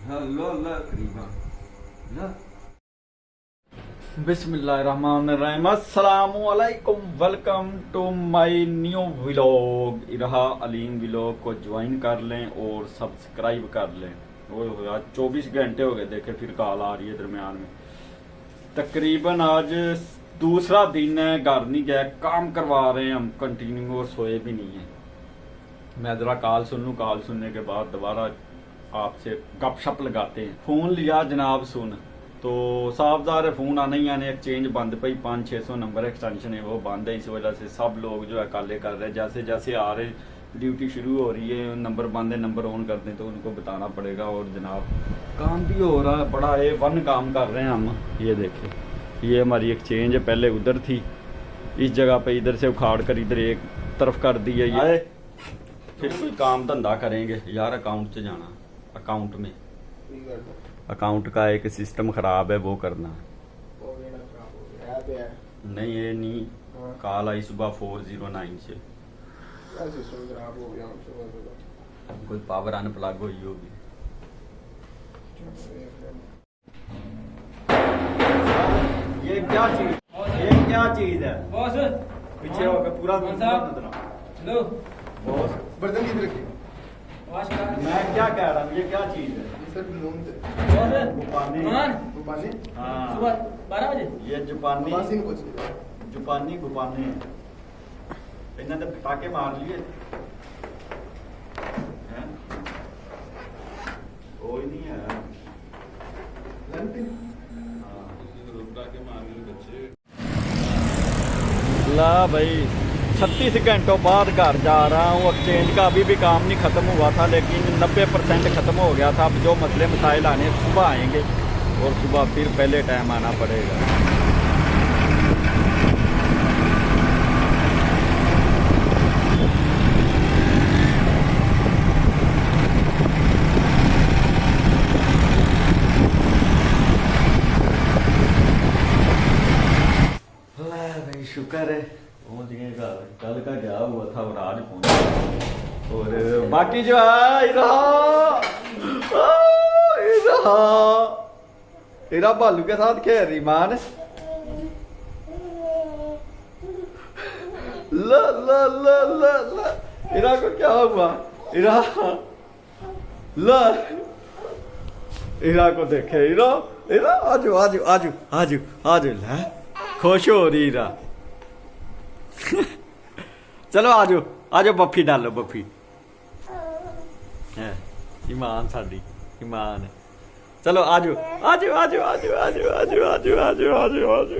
लो ला करीबा ला। बिस्मिल्लाहिर्रहमानिर्रहीम, अस्सलामुअलैकुम, welcome to my new vlog. Irha Aleem vlog को ज्वाइन कर लें और सब्सक्राइब कर लें। और आज 24 घंटे हो गए देखे, फिर कॉल आ रही है दरमियान में। तकरीबन आज दूसरा दिन है, घर नहीं गया, काम करवा रहे हैं हम कंटिन्यू और सोए भी नहीं है। मैं ज़रा कॉल सुन लूँ, कॉल सुनने के बाद दोबारा आपसे गपशप लगाते हैं। फ़ोन लिया जनाब सुन, तो साफदार है फ़ोन आने ही आने, एक्सचेंज बंद पई, 500-600 नंबर एक्सटेंशन है वो बंद है। इस वजह से सब लोग जो है काले कर रहे हैं। जैसे जैसे आ रहे ड्यूटी शुरू हो रही है, नंबर बंद है, नंबर ऑन कर दें तो उनको बताना पड़ेगा। और जनाब काम भी हो रहा है, बड़ा A1 काम कर रहे हैं हम। ये देखें, ये हमारी एक्सचेंज है, पहले उधर थी, इस जगह पे इधर से उखाड़ कर इधर एक तरफ कर दी है। ये फिर कोई काम धंधा करेंगे यार। अकाउंट से जाना, अकाउंट में अकाउंट का एक सिस्टम खराब है, वो करना। नहीं ये नहीं, कॉल आई सुबह 409 से, कोई पावर अनप्लग हुई होगी। ये क्या चीज, ये क्या चीज है बॉस? पीछे होकर पूरा लो बॉस, बर्तन किधर रखे? मैं क्या कह रहा हूँ, ये क्या चीज है? जुपानी। हाँ सुबह 12 बजे ये जुपानी, जुपानी गुपानी इन्हें तो पटाखे मार लिए हैं? कोई नहीं है। ला भाई 36 घंटों बाद घर जा रहा हूँ। एक्सचेंज का अभी भी काम नहीं ख़त्म हुआ था, लेकिन 90% ख़त्म हो गया था। अब जो मसले मसाइल आने सुबह आएंगे और सुबह फिर पहले टाइम आना पड़ेगा। भाई शुक्र है पहुंच गए घर। कल का गया हुआ था और आज पहुंचा। और बाकी जो है इरा भालू के साथ खेल रही मान। ला ला ला ला ला, इरा को क्या हुआ? इरा ला, इरा को देखे, इरा इरा आजू आजू आजू आजू आजू ला, खुश हो रही इरा। चलो आजो आजो, बफी डालो बफी है। ईमान साडी ईमान है। चलो आजो आजो आजो आजो आजो आजो आजो आजो आजो आजो।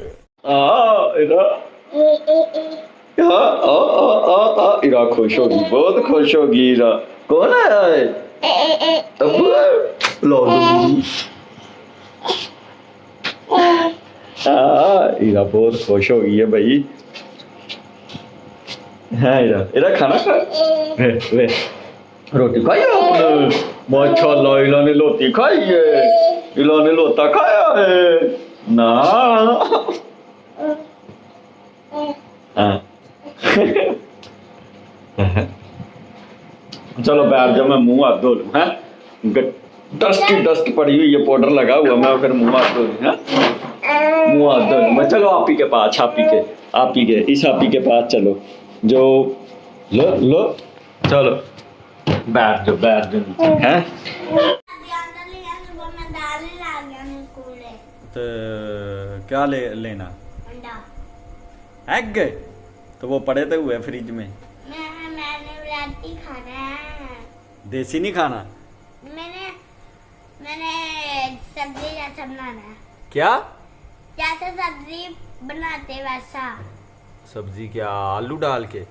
इरा खुश होगी, बहुत खुश होगी इरा। कौन है? लो इरा बहुत खुश हो गई है भाई। है इरा, इरा खाना खा ले, रोटी खाई आपने? माशाल्लाह इला ने रोटी खाई है, इला ने लोटा खाया है ना। चलो बैठ जाओ, मैं मुंह हाथ धो लूं। है डस्ट पड़ी हुई है, पाउडर लगा हुआ, मैं फिर मुंह हाथ धो लूं। मुंह हाथ धो लूं मैं। चलो आप ही के पास, आप ही के इस आप ही के पास चलो, जो लो लो चलो बैठ जाओ हैं। तो क्या लेना? एग तो वो पड़े थे हुए फ्रिज में। मैंने ब्रेड खाना है, देसी नहीं खाना। मैंने सब्जी जैसा बनाना है। क्या? जैसे सब्जी बनाते वैसा। सब्जी क्या, आलू डाल के?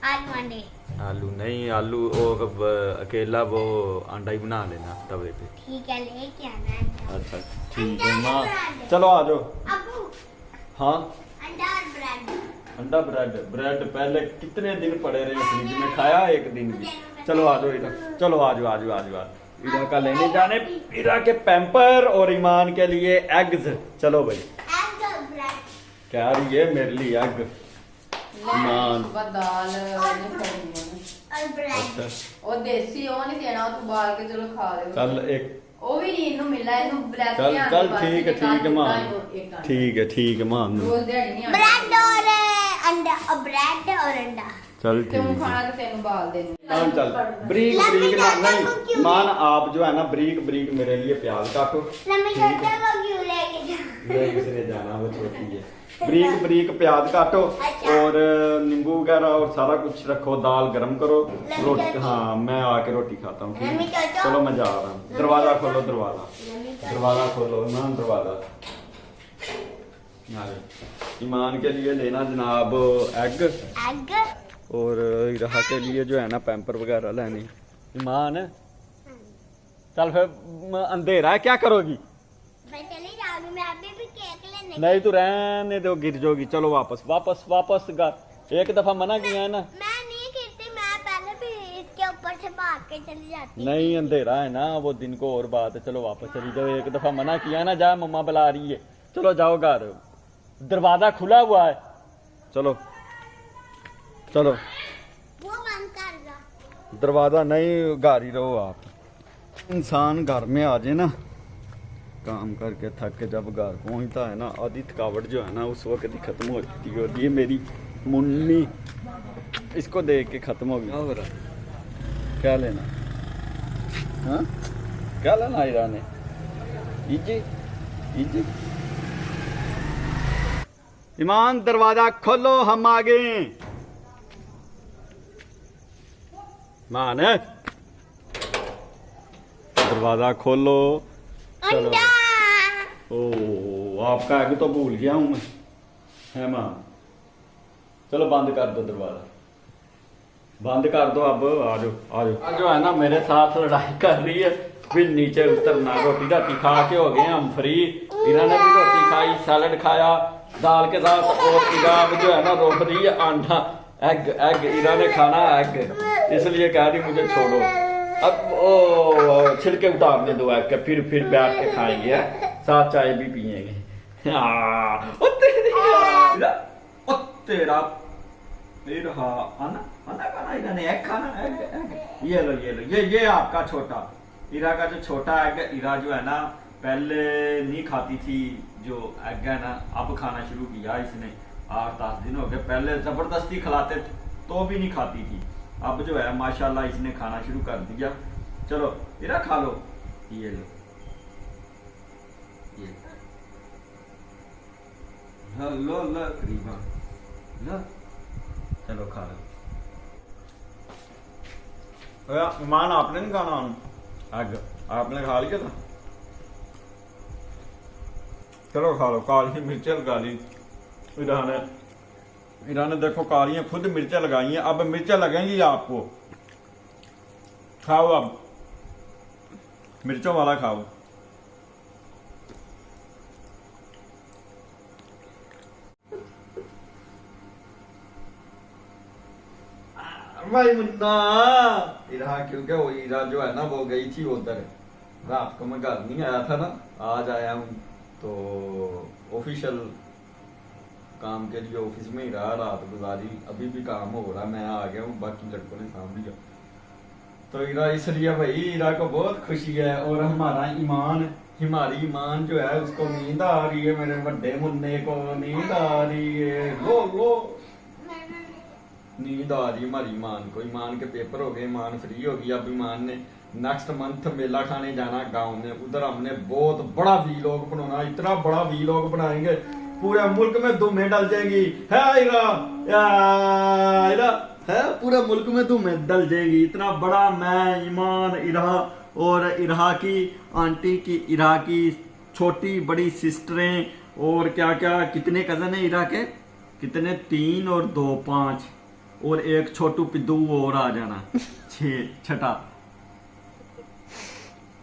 आलू अंडे। आलू नहीं, आलू वो अकेला वो अंडा ही बना लेना तवे पे। ठीक है, लेके आना है। अच्छा ठीक है माँ, चलो आ जाओ। अबू हाँ अंडा और ब्रेड। अंडा ब्रेड पहले कितने दिन पड़े रहे फ्रिज में, खाया एक दिन भी। चलो आ जाओ इधर, चलो आ जाओ आ जाओ आ जाओ। इरा का लेने जाने, इरा के पैम्पर और ईमान के लिए एग्स। चलो भाई, एग और ब्रेड। क्या रही है मेरे लिए एग। ईमान दाल और ब्रेड ਉਹ ਦੇਸੀ ਉਹ ਨਹੀਂ ਦੇਣਾ ਉਹ ਤੂੰ ਬਾਲ ਕੇ ਚਲੋ ਖਾ ਲਿਓ ਚੱਲ ਇੱਕ ਉਹ ਵੀ ਨਹੀਂ ਇਹਨੂੰ ਮਿਲਣਾ ਇਹਨੂੰ ਬਲੈਕ ਚੱਲ ਚੱਲ ਠੀਕ ਹੈ ਮਾਂ ਠੀਕ ਹੈ ਮਾਂ ਰੋਜ਼ ਦਿਹਾੜੀ ਨਹੀਂ ब्रेड और अंडा और ब्रेड और अंडा चल ਤੂੰ ठीक ਖਾਣਾ ਤੇ ਤੈਨੂੰ ਬਾਲ ਦੇ चल चल ब्रीक ब्रीक ना नहीं मान आप जो है ना ब्रीक ब्रीक मेरे लिए प्याज काटो मम्मी चाचा को क्यों लेके जा नहीं किसने जाना वो छोटी है ब्रीक ब्रीक प्याज काटो और नींबू वगैरह और सारा कुछ रखो दाल गरम करो रोटी हाँ मैं आके रोटी खाता हूँ ठीक है? चलो मैं जा रहा हूँ दरवाजा खोलो दरवाजा खोलो ना दरवाजा ईमान के लिए लेना जनाब एग एग और इराहा के लिए जो है ना पैम्पर वगैरह लेनी ईमान चल फिर अंधेरा है क्या करोगी मैं चली जाऊंगी मैं अभी भी केक लेने नहीं तो रहने दो गिर जाओगी चलो वापस वापस वापस घर एक दफा मना किया है ना मैं नहीं गिरती मैं पहले भी इसके ऊपर से भाग के चली जाती नहीं अंधेरा है ना वो दिन को और बात है चलो वापस चली जाओ एक दफा मना किया ना जा मम्मा बुला रही है चलो जाओ घर दरवाजा खुला हुआ है चलो चलो वो बंद कर दो दरवाजा नहीं घर ही रहो आप इंसान घर में आ जाए ना काम करके थक के जब घर पहुंचता है ना आधी थकावट जो है ना उस वक्त ही खत्म हो जाती है और ये मेरी मुन्नी इसको देख के खत्म हो गया हो रहा क्या लेना हाँ क्या लेना ईरा ने इजी इजी ईमान दरवाजा खोलो हम आ गए मान दरवाजा खोलो चलो अंडा ओ आपका एग तो भूल गया हूं मैं है मां चलो बंद कर दो दरवाजा बंद कर दो अब आ जाओ जो है ना मेरे साथ लड़ाई कर रही है फिर नीचे उतरना रोटी राटी खा के हो गए हम फ्री इन्होंने भी रोटी खाई सैलड खाया दाल के साथ और इरा जो है ना रोक रही है अंडा एग एग इरा ने खाना एग इसलिए कह रही मुझे छोड़ो अब ओ छिलके उतारने दो एग के फिर बैठ के खाएंगे साथ चाय भी पियेंगे तेरा आना इन्होंने एग खाना एग ये लो ये आपका छोटा इरा का जो छोटा एग इरा जो है ना पहले नहीं खाती थी जो एग है ना अब खाना शुरू किया इसने 8-10 दिन हो गए पहले जबरदस्ती खिलाते तो भी नहीं खाती थी अब जो है माशाल्लाह इसने खाना शुरू कर दिया चलो इरा खा लो ये लो ये लो करीबा लो चलो खा लो ईमान आपने नहीं खाना एग आपने खा लिया था चलो खा लो काली मिर्चें लगा ली इन्होंने देखो कालियां खुद मिर्चें लगाई हैं अब मिर्चें लगेंगी आपको खाओ अब मिर्चों वाला खाओ भाई मुन्ना इरा क्योंकि वो इरा जो है ना वो गई थी उधर रात को मैं घर नहीं आया था ना आज आया हूँ तो ऑफिशियल काम के लिए ऑफिस में ही रहा रात गुजारी अभी भी काम हो रहा मैं आ गया हूँ बाकी लड़कों ने सामभ लिया तो इरा इसलिए भाई इरा को बहुत खुशी है और हमारी ईमान जो है उसको नींद आ रही है मेरे बड़े मुन्ने को नींद आ रही है लो नींद आ रही है हमारी ईमान को ईमान के पेपर हो गए ईमान फ्री हो गई अब ईमान ने नेक्स्ट मंथ मेला खाने जाना गांव में उधर हमने बहुत बड़ा वीलॉग बनाना इतना बड़ा वीलॉग बनाएंगे पूरे मुल्क में धूमें डल जाएंगी है इरा है पूरे मुल्क में धूमें डल जाएगी इतना बड़ा मैं ईमान इरा और इरा की आंटी की इरा की छोटी बड़ी सिस्टरें और क्या क्या कितने कजन है इरा के कितने 3 और 2 5 और एक छोटू पिद्दू और आ जाना 6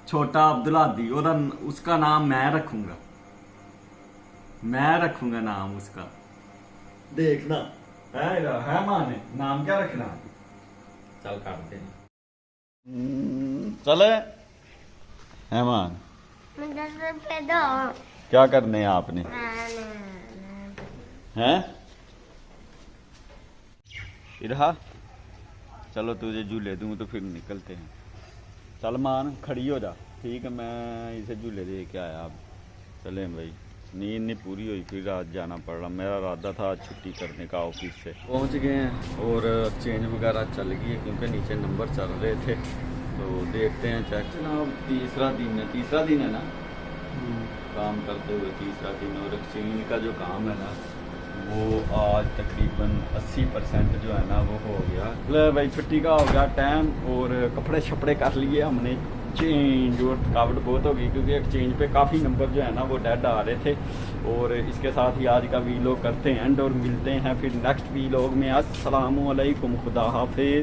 छोटा अब्दुल्लादी और उसका नाम मैं रखूंगा नाम उसका देखना है मां ने नाम क्या रखना चल काटते हैं चले है मां 10 रुपए दो क्या करने हैं आपने हैं इरहा चलो तुझे झूले दूँ तो फिर निकलते हैं। चल मान खड़ी हो जा, ठीक है, मैं इसे झूले दे के आया। अब चलें भाई, नींद नहीं पूरी हुई, फिर रात जाना पड़ रहा। मेरा इरादा था आज छुट्टी करने का ऑफिस से। पहुंच गए हैं और चेंज वगैरह चल गई है क्योंकि नीचे नंबर चल रहे थे। तो देखते हैं चेक। जनाब तीसरा दिन है ना काम करते हुए, तीसरा दिन। और एक्सचेंज का जो काम है ना वो आज तकरीबन 80% जो है ना वो हो गया। ले भाई छुट्टी का हो गया टाइम और कपड़े शपड़े कर लिए हमने चेंज, और थकावट बहुत हो गई क्योंकि एक्सचेंज पे काफ़ी नंबर जो है ना वो डेड आ रहे थे। और इसके साथ ही आज का वीलॉग करते हैं एंड और मिलते हैं फिर नेक्स्ट वीलॉग में। अस्सलामु अलैकुम, खुदा हाफिज़।